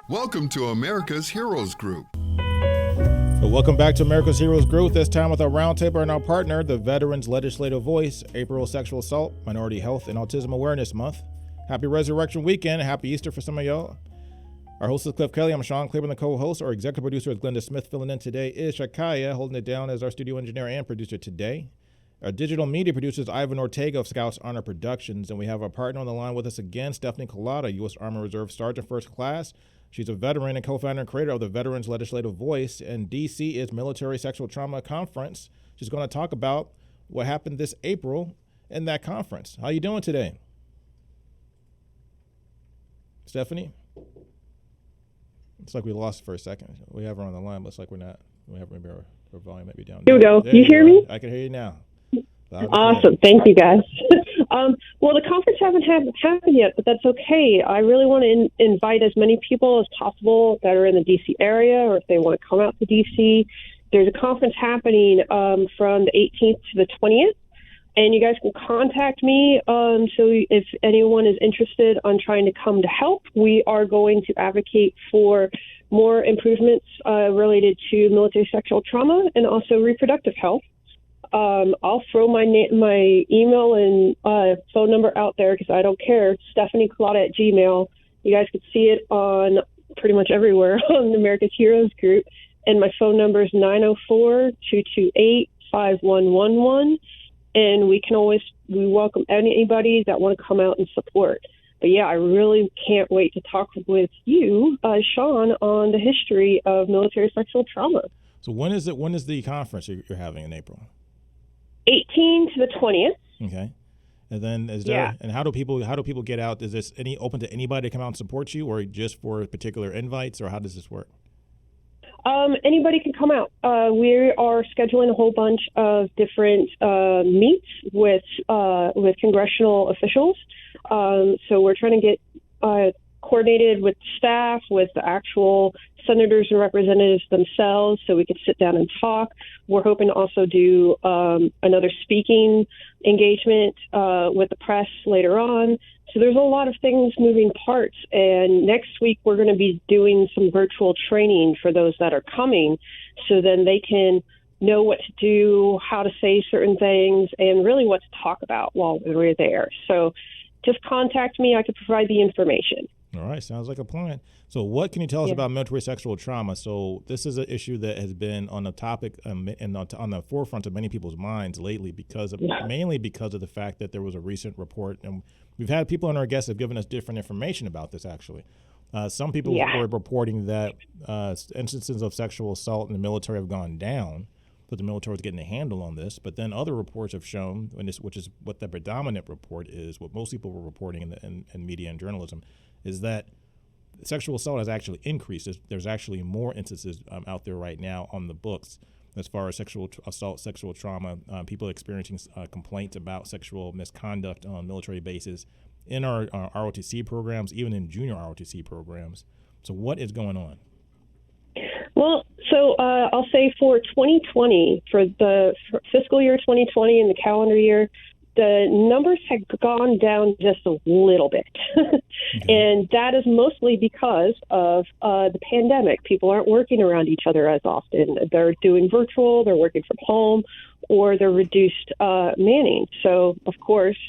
Welcome to America's Heroes Group. So welcome back to America's Heroes Group, this time with our roundtable and our partner, the Veterans Legislative Voice, April Sexual Assault, Minority Health, and Autism Awareness Month. Happy Resurrection Weekend, happy Easter for some of y'all. Our host is Kelley. I'm Sean Claiborne, the co-host. Our executive producer is Glenda Smith. Filling in today is Shakaya, holding it down as our studio engineer and producer today. Our digital media producer is Ivan Ortega of Scouts Honor Productions, and we have our partner on the line with us again, Stephanie Kalota, U.S. Army Reserve Sergeant First Class. She's a veteran and co-founder and creator of the Veterans Legislative Voice, and D.C. is Military Sexual Trauma Conference. She's going to talk about what happened this April in that conference. How you doing today, Stephanie? It's like we lost for a second. We have her on the line. Looks like we're not. We have maybe our volume might be down. Here we go. You hear me? I can hear you now. Awesome. Thank you, guys. Well, the conference hasn't happened yet, but that's okay. I really want to invite as many people as possible that are in the D.C. area, or if they want to come out to D.C. There's a conference happening from the 18th to the 20th, and you guys can contact me. So if anyone is interested on trying to come to help, we are going to advocate for more improvements related to military sexual trauma and also reproductive health. I'll throw my email and phone number out there because I don't care. Stephanie Kalota at Gmail. You guys can see it on pretty much everywhere on the America's Heroes Group. And my phone number is 904-228-5111. And we welcome anybody that want to come out and support. But yeah, I really can't wait to talk with you, Sean, on the history of military sexual trauma. So when is the conference you're having in April? 18 to the 20th. Okay. And then and how do people get out? Is this open to anybody to come out and support you, or just for particular invites, or how does this work? Anybody can come out. We are scheduling a whole bunch of different meets with congressional officials. So we're trying to get coordinated with staff, with the actual senators and representatives themselves, so we could sit down and talk. We're hoping to also do another speaking engagement with the press later on. So there's a lot of things, moving parts. And next week, we're going to be doing some virtual training for those that are coming, so then they can know what to do, how to say certain things, and really what to talk about while we're there. So just contact me. I could provide the information. All right. Sounds like a plan. So what can you tell us about military sexual trauma? So this is an issue that has been on the topic and on the forefront of many people's minds lately mainly because of the fact that there was a recent report. And we've had people on our guests have given us different information about this, actually. Some people were reporting that instances of sexual assault in the military have gone down, but the military is getting a handle on this. But then other reports have shown, which is what the predominant report is, what most people were reporting in media and journalism, is that sexual assault has actually increased. There's actually more instances out there right now on the books as far as sexual assault, sexual trauma, people experiencing complaints about sexual misconduct on military bases in our ROTC programs, even in junior ROTC programs. So what is going on? Well, so I'll say for 2020, for fiscal year 2020 and the calendar year, the numbers had gone down just a little bit. And that is mostly because of the pandemic. People aren't working around each other as often. They're doing virtual, they're working from home, or they're reduced manning. So, of course,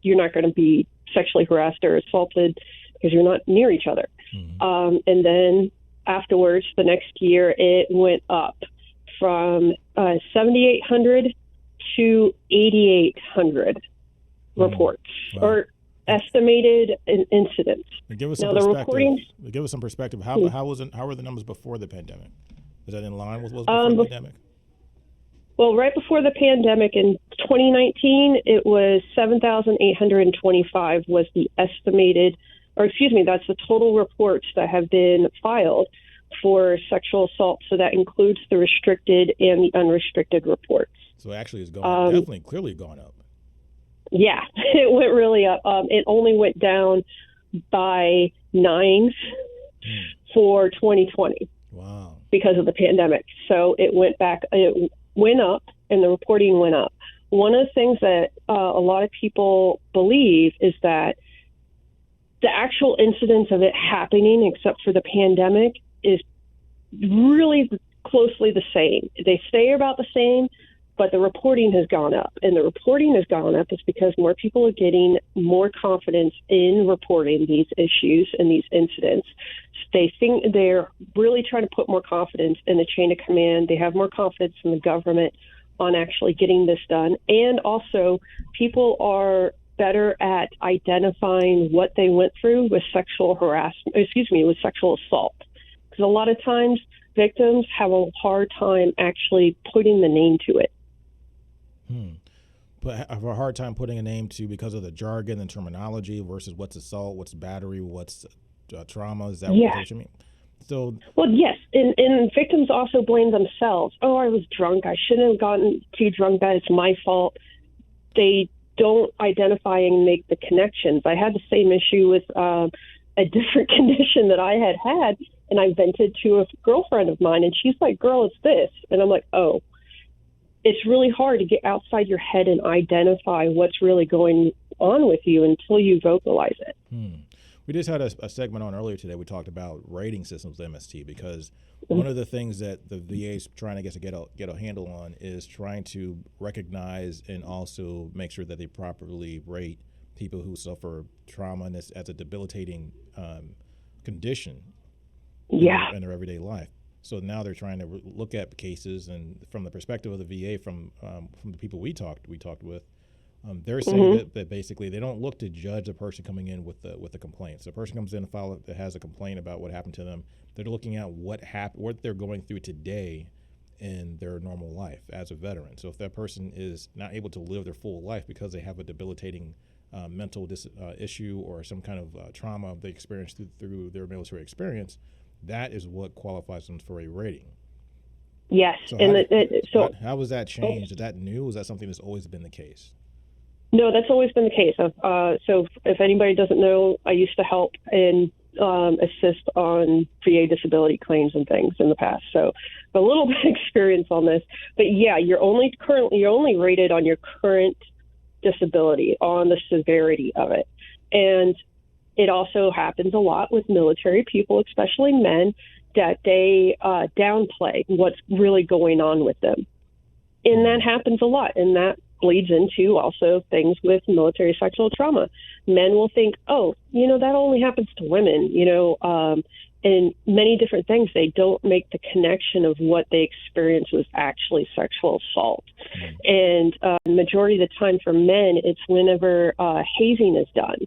you're not going to be sexually harassed or assaulted because you're not near each other. Mm-hmm. And then afterwards, the next year, it went up from 7,800 to 8,800 reports or estimated incidents. Give us some perspective. Give us some perspective. How were the numbers before the pandemic? Is that in line with what was before the pandemic? Well, right before the pandemic in 2019, it was 7,825 was the estimated, that's the total reports that have been filed for sexual assault. So that includes the restricted and the unrestricted reports. So actually, it's definitely clearly gone up. Yeah, it went really up. It only went down by 9 for 2020. Wow. Because of the pandemic. So it went up, and the reporting went up. One of the things that a lot of people believe is that the actual incidence of it happening, except for the pandemic, is really closely the same. They stay about the same, but the reporting has gone up. And the reporting has gone up is because more people are getting more confidence in reporting these issues and these incidents. They think they're really trying to put more confidence in the chain of command. They have more confidence in the government on actually getting this done. And also, people are better at identifying what they went through with sexual harassment, with sexual assault. Because a lot of times victims have a hard time actually putting the name to it. But I have a hard time putting a name to because of the jargon and terminology versus what's assault, what's battery, what's trauma. Is that what you mean? So, well, yes, and victims also blame themselves. Oh, I was drunk. I shouldn't have gotten too drunk. That it's my fault. They don't identify and make the connections. I had the same issue with a different condition that I had, and I vented to a girlfriend of mine, and she's like, "Girl, it's this," and I'm like, "Oh." It's really hard to get outside your head and identify what's really going on with you until you vocalize it. We just had a segment on earlier today. We talked about rating systems with MST because one of the things that the VA is trying to get a handle on is trying to recognize and also make sure that they properly rate people who suffer trauma and this as a debilitating condition in their everyday life. So now they're trying to look at cases, and from the perspective of the VA, from the people we talked with, they're saying that basically they don't look to judge a person coming in with a complaint. So a person comes in that has a complaint about what happened to them. They're looking at what they're going through today in their normal life as a veteran. So if that person is not able to live their full life because they have a debilitating mental issue or some kind of trauma they experienced through their military experience, that is what qualifies them for a rating. Yes. So how was that changed? Is that new? Is that something that's always been the case? No, that's always been the case. So if anybody doesn't know, I used to help and assist on VA disability claims and things in the past. So a little bit of experience on this. But yeah, you're only rated on your current disability, on the severity of it. And it also happens a lot with military people, especially men, that they downplay what's really going on with them. And that happens a lot. And that bleeds into also things with military sexual trauma. Men will think, oh, that only happens to women, and many different things. They don't make the connection of what they experience was actually sexual assault. And majority of the time for men, it's whenever hazing is done.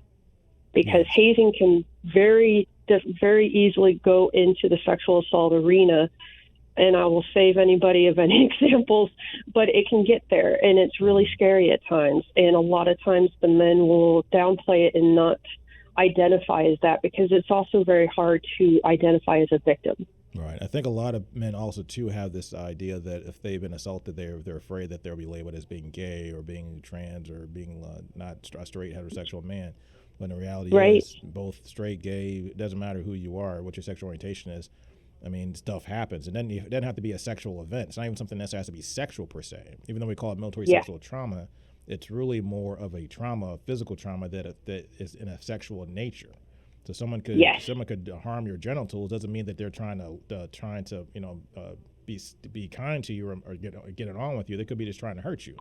Because hazing can very easily go into the sexual assault arena. And I will save anybody of any examples, but it can get there, and it's really scary at times. And a lot of times the men will downplay it and not identify as that, because it's also very hard to identify as a victim. Right. I think a lot of men also, too, have this idea that if they've been assaulted, they're afraid that they'll be labeled as being gay or being trans or being not a straight heterosexual man. When the reality is both straight, gay, it doesn't matter who you are, what your sexual orientation is. I mean, stuff happens. And then it doesn't have to be a sexual event. It's not even something that has to be sexual per se. Even though we call it military sexual trauma, it's really more of a trauma, a physical trauma that is in a sexual nature. So someone could harm your genitals. Doesn't mean that they're trying to be kind to you or get it on with you. They could be just trying to hurt you.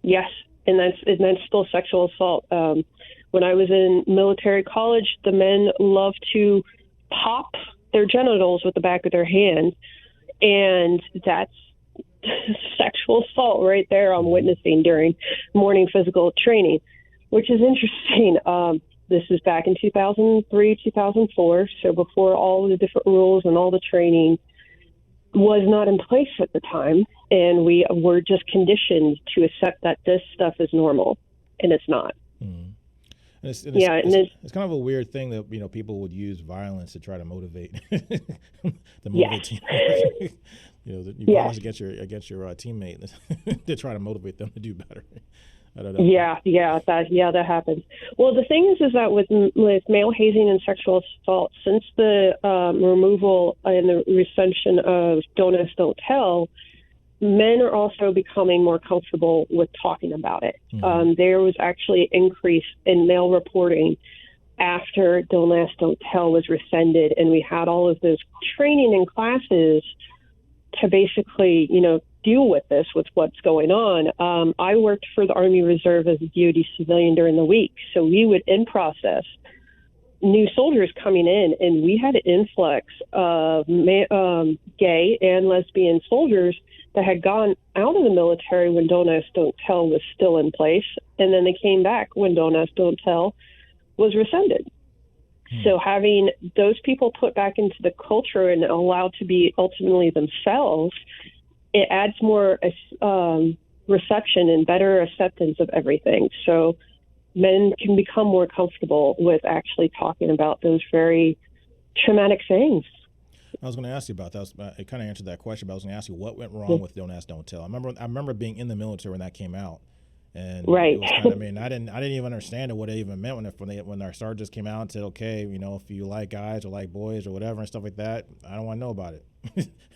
Yes. And that's still sexual assault. When I was in military college, the men love to pop their genitals with the back of their hand, and that's sexual assault right there I'm witnessing during morning physical training, which is interesting. This is back in 2003, 2004, so before all the different rules and all the training was not in place at the time, and we were just conditioned to accept that this stuff is normal, and it's not. It's kind of a weird thing that people would use violence to try to motivate team. Violence against your teammate to try to motivate them to do better. I don't know. That happens. Well, the thing is that with male hazing and sexual assault, since the removal and the recension of don't ask, don't tell, men are also becoming more comfortable with talking about it. There was actually an increase in male reporting after Don't Ask, Don't Tell was rescinded, and we had all of those training and classes to basically, deal with this, with what's going on. I worked for the Army Reserve as a DoD civilian during the week, so we would in-process new soldiers coming in, and we had an influx of gay and lesbian soldiers that had gone out of the military when Don't Ask, Don't Tell was still in place, and then they came back when Don't Ask, Don't Tell was rescinded. So having those people put back into the culture and allowed to be ultimately themselves, it adds more reception and better acceptance of everything. So men can become more comfortable with actually talking about those very traumatic things. I was going to ask you about that. It kind of answered that question, but I was going to ask you what went wrong with Don't Ask, Don't Tell. I remember being in the military when that came out, and right. It was kind of, I didn't even understand what it even meant when our sergeants came out and said, okay, if you like guys or like boys or whatever and stuff like that, I don't want to know about it.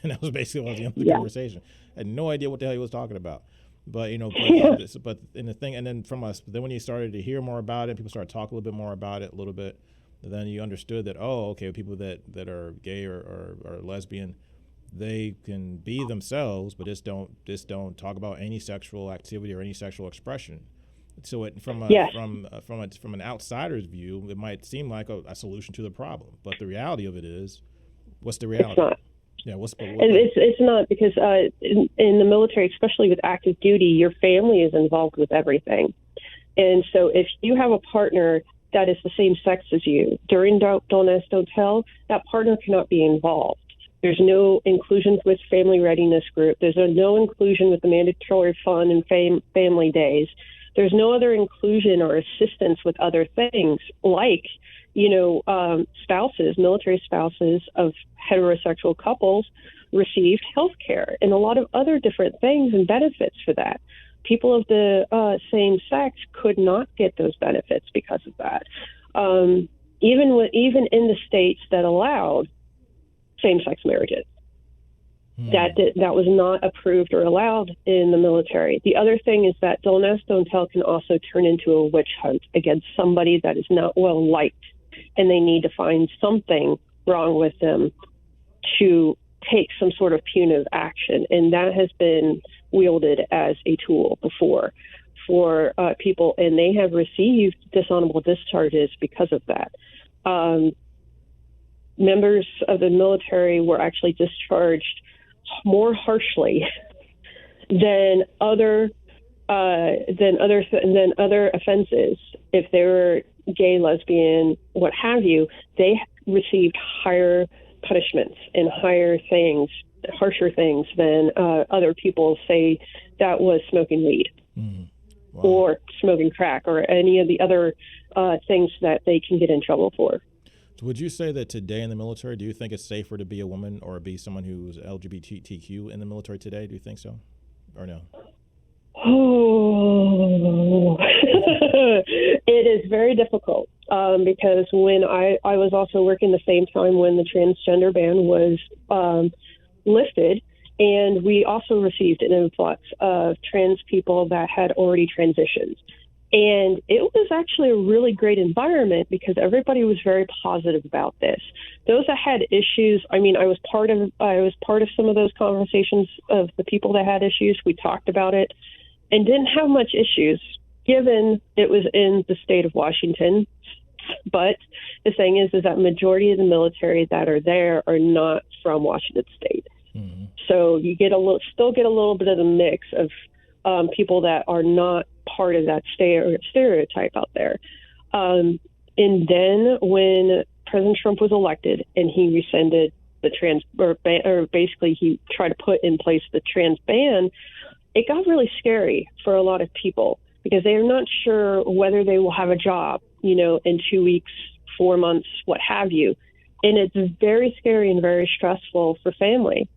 And that was basically what was the end of the conversation. I had no idea what the hell he was talking about. But but in the thing, and then then when you started to hear more about it, people started talking a little bit more about it, then you understood that, people that are gay or lesbian, they can be themselves, but just don't talk about any sexual activity or any sexual expression. So from an outsider's view, it might seem like a solution to the problem, but the reality of it is, what's the reality? It's not. Yeah, it's not, because in the military, especially with active duty, your family is involved with everything. And so if you have a partner that is the same sex as you, during Don't Ask, Don't Tell, that partner cannot be involved. There's no inclusion with family readiness group. There's no inclusion with the mandatory fun and family days. There's no other inclusion or assistance with other things like, spouses, military spouses of heterosexual couples received health care and a lot of other different things and benefits for that. People of the same sex could not get those benefits because of that. Even in the states that allowed same-sex marriages, that was not approved or allowed in the military. The other thing is that Don't Ask, Don't Tell can also turn into a witch hunt against somebody that is not well liked, and they need to find something wrong with them to take some sort of punitive action. And that has been wielded as a tool before for people, and they have received dishonorable discharges because of that. Members of the military were actually discharged more harshly than other offenses. If they were gay, lesbian, what have you, they received higher punishments and harsher things than other people, say that was smoking weed. Wow. Or smoking crack or any of the other things that they can get in trouble for. So would you say that today in the military, do you think it's safer to be a woman or be someone who's LGBTQ in the military today? Do you think so or no? Oh, it is very difficult because when I was also working the same time when the transgender ban was lifted, and we also received an influx of trans people that had already transitioned. And it was actually a really great environment because everybody was very positive about this. Those that had issues, I was part of some of those conversations of the people that had issues. We talked about it and didn't have much issues given it was in the state of Washington. But the thing is that majority of the military that are there are not from Washington State. Mm-hmm. So you still get a little bit of the mix of people that are not part of that stereotype out there. And then when President Trump was elected and he rescinded the basically he tried to put in place the trans ban, it got really scary for a lot of people because they are not sure whether they will have a job, in 2 weeks, 4 months, what have you. And it's very scary and very stressful for family.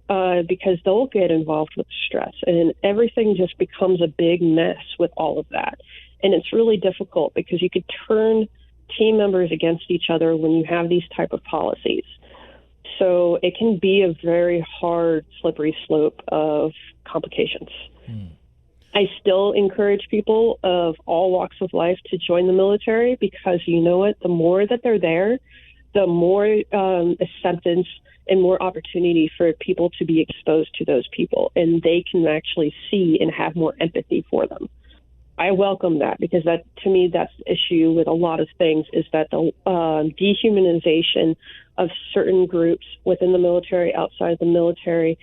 Because they'll get involved with stress and everything just becomes a big mess with all of that. And it's really difficult because you could turn team members against each other when you have these type of policies. So it can be a very hard, slippery slope of complications. I still encourage people of all walks of life to join the military, because you know what? The more that they're there, the more acceptance and more opportunity for people to be exposed to those people, and they can actually see and have more empathy for them. I welcome that, because that, to me, that's the issue with a lot of things, is that the dehumanization of certain groups within the military, outside the military,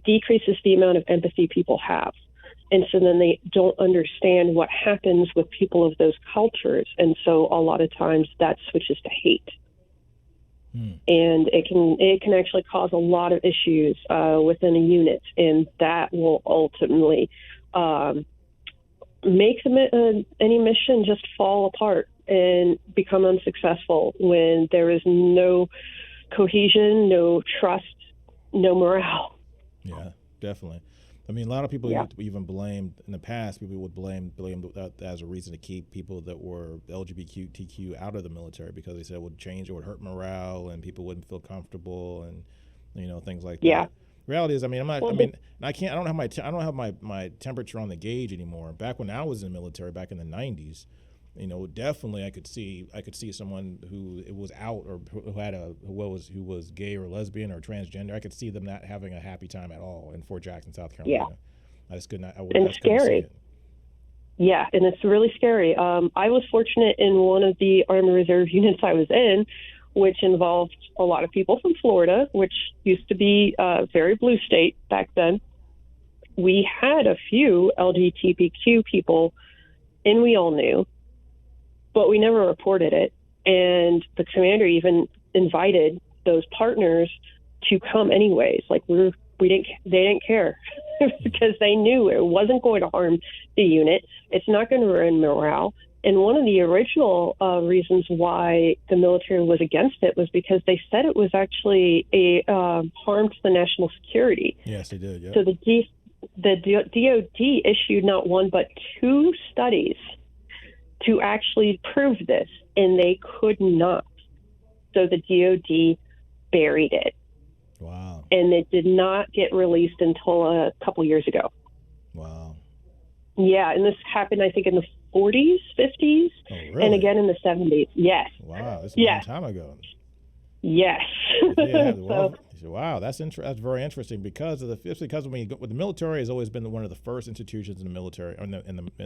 decreases the amount of empathy people have. And so then they don't understand what happens with people of those cultures. And so a lot of times that switches to hate. And it can actually cause a lot of issues within a unit, and that will ultimately make any mission just fall apart and become unsuccessful when there is no cohesion, no trust, no morale. Yeah, definitely. I mean, a lot of people even blamed, in the past, people would blame that as a reason to keep people that were LGBTQ out of the military, because they said it would change, it would hurt morale, and people wouldn't feel comfortable, and things like that. Yeah. Reality is, I mean, I'm not. Well, I mean, I don't have my temperature on the gauge anymore. Back when I was in the military, back in the '90s, definitely I could see someone who was out, or who was gay or lesbian or transgender. I could see them not having a happy time at all in Fort Jackson, South Carolina. Yeah. I just could not. It's scary. Yeah, and it's really scary. I was fortunate in one of the Army Reserve units I was in, which involved a lot of people from Florida, which used to be a very blue state back then. We had a few LGBTQ people, and we all knew, but we never reported it. And the commander even invited those partners to come anyways. Like they didn't care because they knew it wasn't going to harm the unit. It's not going to ruin morale. And one of the original reasons why the military was against it was because they said it was actually a harm to the national security. Yes, they did. Yeah. So the DOD issued not one but two studies to actually prove this, and they could not. So the DOD buried it. Wow. And it did not get released until a couple years ago. Wow. Yeah, and this happened, I think, in the 40s, 50s, and again in the 70s. Yes. Wow, that's a long time ago. Yes. Wow, that's very interesting, because when the military has always been one of the first institutions in the military, in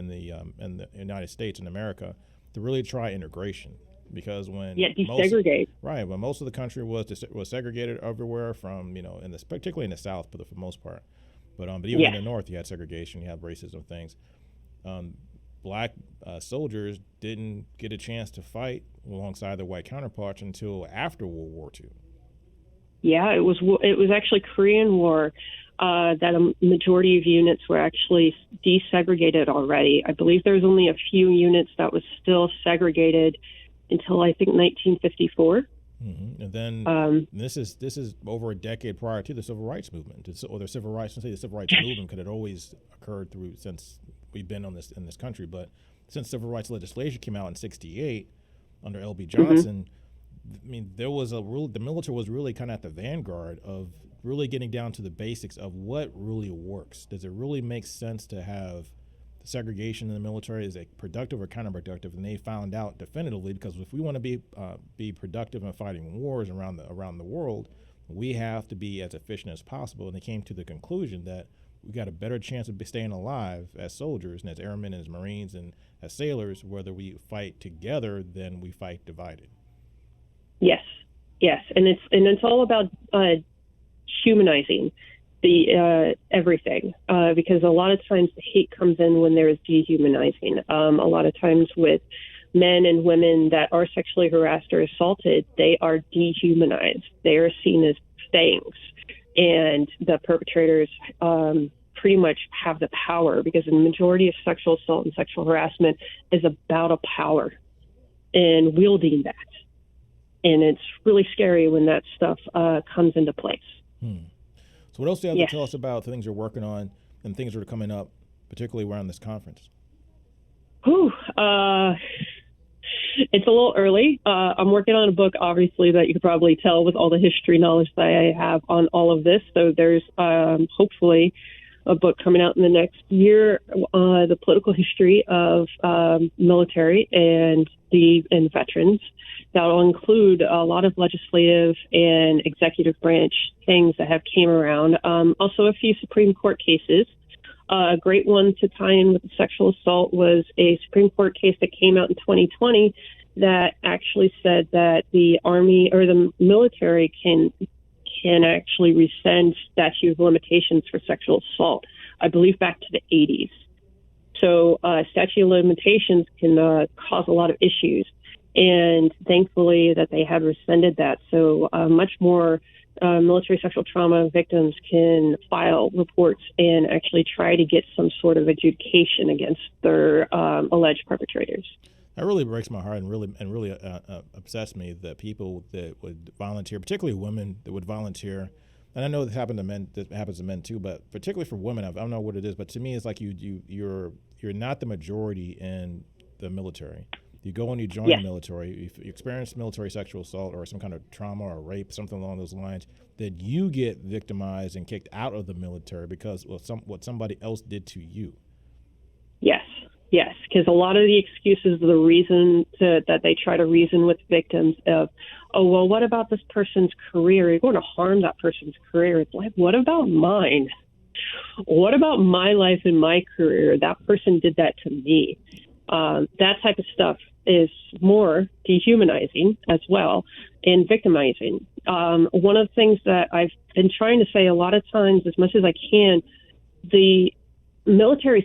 the United States, in America, to really try integration. Because when desegregate. When most of the country was segregated everywhere, from particularly in the South, but for the most part, but even in the North, you had segregation, you had racism things. Black soldiers didn't get a chance to fight alongside their white counterparts until after World War II. Yeah, it was actually Korean War that a majority of units were actually desegregated already. I believe there was only a few units that was still segregated until I think 1954. Mm-hmm. And then this is over a decade prior to the Civil Rights Movement, the Civil Rights Movement could have always occurred since we've been in this country, but since civil rights legislation came out in '68 under L.B. Johnson, I mean, the military was really kind of at the vanguard of really getting down to the basics of what really works. Does it really make sense to have segregation in the military? Is it productive or counterproductive? And they found out definitively, because if we want to be productive in fighting wars around the world, we have to be as efficient as possible. And they came to the conclusion that we got a better chance of staying alive as soldiers and as airmen and as Marines and as sailors, whether we fight together than we fight divided. Yes, and it's all about humanizing the everything, because a lot of times the hate comes in when there is dehumanizing. A lot of times with men and women that are sexually harassed or assaulted, they are dehumanized. They are seen as things, and the perpetrators pretty much have the power, because the majority of sexual assault and sexual harassment is about a power and wielding that. And it's really scary when that stuff comes into place. So what else do you have to tell us about the things you're working on and things that are coming up, particularly around this conference? It's a little early. I'm working on a book, obviously, that you could probably tell with all the history knowledge that I have on all of this. So there's hopefully a book coming out in the next year, the political history of military and the veterans. That will include a lot of legislative and executive branch things that have came around. Also, a few Supreme Court cases. A great one to tie in with the sexual assault was a Supreme Court case that came out in 2020 that actually said that the Army or the military can actually rescind statute of limitations for sexual assault, I believe back to the 80s. So statute of limitations can cause a lot of issues. And thankfully that they had rescinded that. So much more military sexual trauma victims can file reports and actually try to get some sort of adjudication against their alleged perpetrators. That really breaks my heart and really upsets me that people that would volunteer, particularly women that would volunteer, and I know this happens to men too, but particularly for women, I don't know what it is, but to me it's like you're not the majority in the military. You go and you join the military, if you experience military sexual assault or some kind of trauma or rape, something along those lines, that you get victimized and kicked out of the military because of what somebody else did to you. Yes, because a lot of the excuses, the reason that they try to reason with victims of, oh, well, what about this person's career? You're going to harm that person's career. It's like, what about mine? What about my life and my career? That person did that to me. That type of stuff is more dehumanizing as well and victimizing. One of the things that I've been trying to say a lot of times, as much as I can, the military's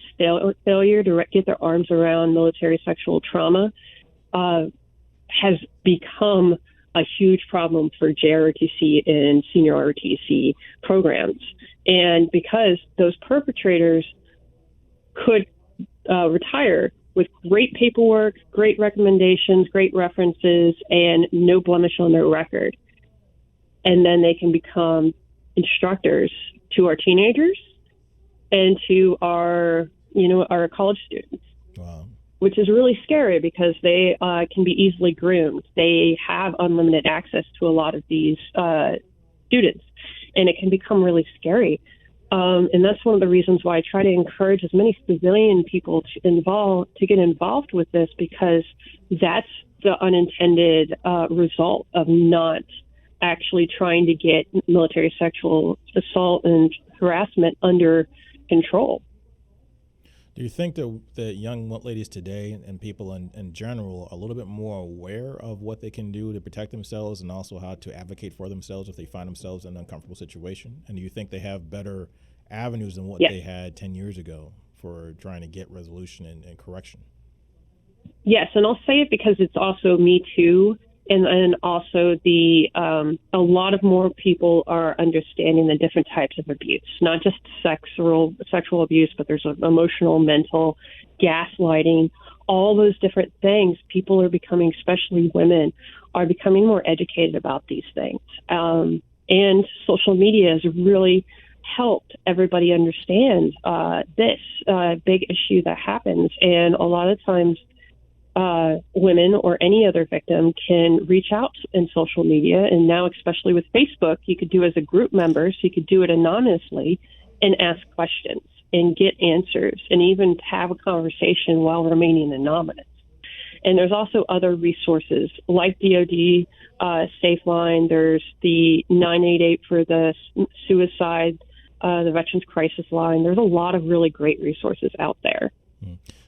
failure to get their arms around military sexual trauma has become a huge problem for JROTC and senior ROTC programs. And because those perpetrators could retire with great paperwork, great recommendations, great references, and no blemish on their record. And then they can become instructors to our teenagers and to our college students. Wow. Which is really scary because they can be easily groomed. They have unlimited access to a lot of these students, and it can become really scary. And that's one of the reasons why I try to encourage as many civilian people to get involved with this, because that's the unintended result of not actually trying to get military sexual assault and harassment under control. Do you think that young ladies today and people in general are a little bit more aware of what they can do to protect themselves and also how to advocate for themselves if they find themselves in an uncomfortable situation? And do you think they have better avenues than what they had 10 years ago for trying to get resolution and correction? Yes, and I'll say it because it's also Me Too. And also a lot of more people are understanding the different types of abuse, not just sexual abuse, but there's emotional, mental, gaslighting, all those different things. People are becoming, especially women, are becoming more educated about these things. And social media has really helped everybody understand this big issue that happens. And a lot of times, women or any other victim can reach out in social media. And now, especially with Facebook, you could do it as a group member, so you could do it anonymously and ask questions and get answers and even have a conversation while remaining anonymous. And there's also other resources like DOD, Safe Line. There's the 988 for the suicide, the Veterans Crisis Line. There's a lot of really great resources out there.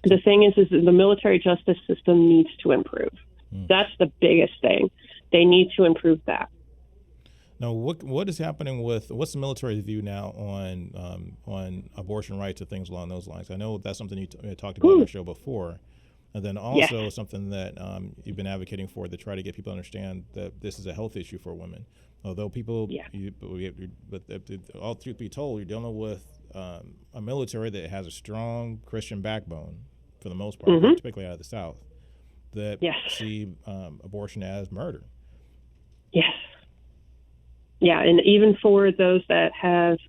The thing is the military justice system needs to improve. That's the biggest thing. They need to improve that. Now, what is happening what's the military's view now on abortion rights and things along those lines? I know that's something you talked about on the show before. And then also something that you've been advocating for to try to get people to understand that this is a health issue for women. Although people, but all truth be told, you're dealing with a military that has a strong Christian backbone for the most part, particularly out of the South, that see abortion as murder. Yes. Yeah, and even for those that have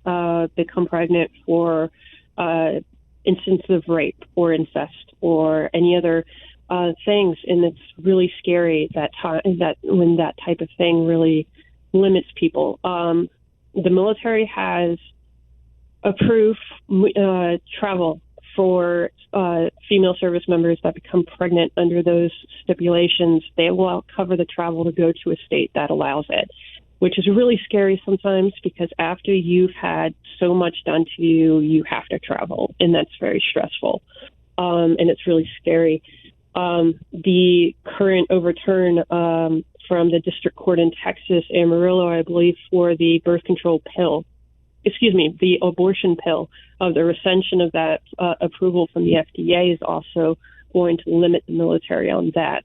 become pregnant for instances of rape or incest or any other things, and it's really scary that when that type of thing really limits people. The military has approve travel for female service members that become pregnant under those stipulations. They will cover the travel to go to a state that allows it, which is really scary sometimes because after you've had so much done to you, you have to travel, and that's very stressful. And it's really scary. The current overturn from the district court in Texas, Amarillo, I believe, for the birth control pill, the abortion pill, of the recension of that approval from the FDA is also going to limit the military on that.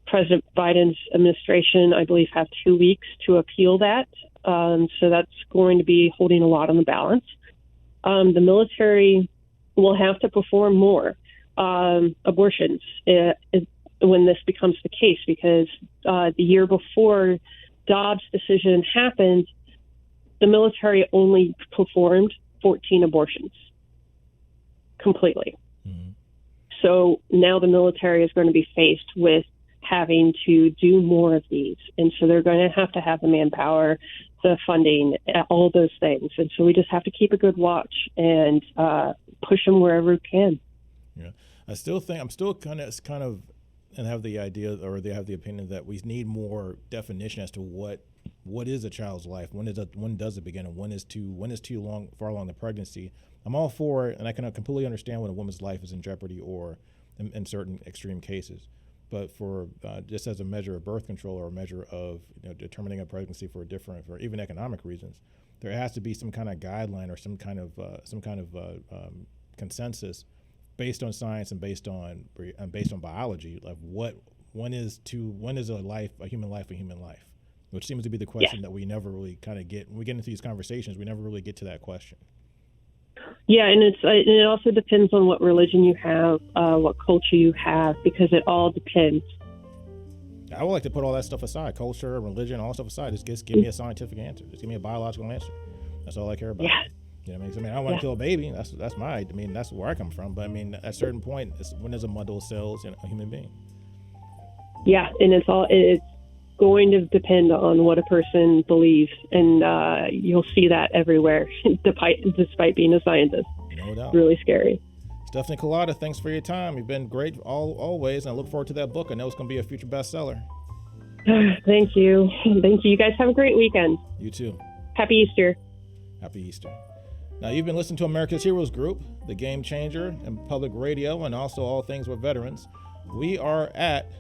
President Biden's administration, I believe, have 2 weeks to appeal that. So that's going to be holding a lot on the balance. The military will have to perform more abortions when this becomes the case, because the year before Dobbs' decision happened, the military only performed 14 abortions completely. Mm-hmm. So now the military is going to be faced with having to do more of these. And so they're going to have the manpower, the funding, all those things. And so we just have to keep a good watch and push them wherever we can. Yeah. I'm still kind of and have the idea, or they have the opinion that we need more definition as to what is a child's life, when does it begin, and when is too far along the pregnancy. I'm all for it, and I can completely understand when a woman's life is in jeopardy or in certain extreme cases. But for just as a measure of birth control or a measure of determining a pregnancy for even economic reasons, there has to be some kind of guideline or some kind of consensus based on science and based on biology, like when is a human life, which seems to be the question that we never really kind of get when we get into these conversations. We never really get to that question. Yeah, and it also depends on what religion you have, what culture you have, because it all depends. I would like to put all that stuff aside, culture, religion, all that stuff aside. Just give me a scientific answer. Just give me a biological answer. That's all I care about. Yeah. You know what I mean? I don't want to kill a baby. That's that's where I come from. But I mean, at a certain point, when there's a muddle of cells in a human being. Yeah, and it's going to depend on what a person believes, and you'll see that everywhere, despite being a scientist. No doubt. It's really scary. Stephanie Kalota, thanks for your time. You've been great always, and I look forward to that book. I know it's going to be a future bestseller. Thank you. Thank you. You guys have a great weekend. You too. Happy Easter. Happy Easter. Now, you've been listening to America's Heroes Group, the Game Changer, and public radio, and also all things with veterans. We are at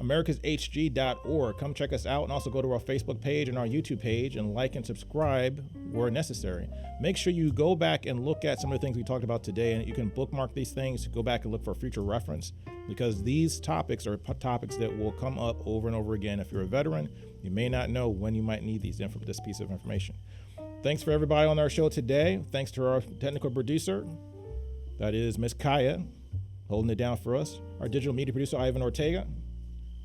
americashg.org. Come check us out, and also go to our Facebook page and our YouTube page and like and subscribe where necessary. Make sure you go back and look at some of the things we talked about today, and you can bookmark these things, go back and look for future reference, because these topics are topics that will come up over and over again. If you're a veteran, you may not know when you might need this piece of information. Thanks for everybody on our show today. Thanks to our technical producer, that is Miss Kaya, holding it down for us. Our digital media producer, Ivan Ortega.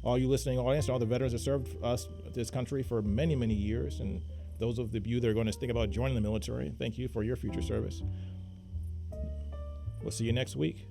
All you listening audience, all the veterans that served us, this country for many, many years, and those of you that are going to think about joining the military, thank you for your future service. We'll see you next week.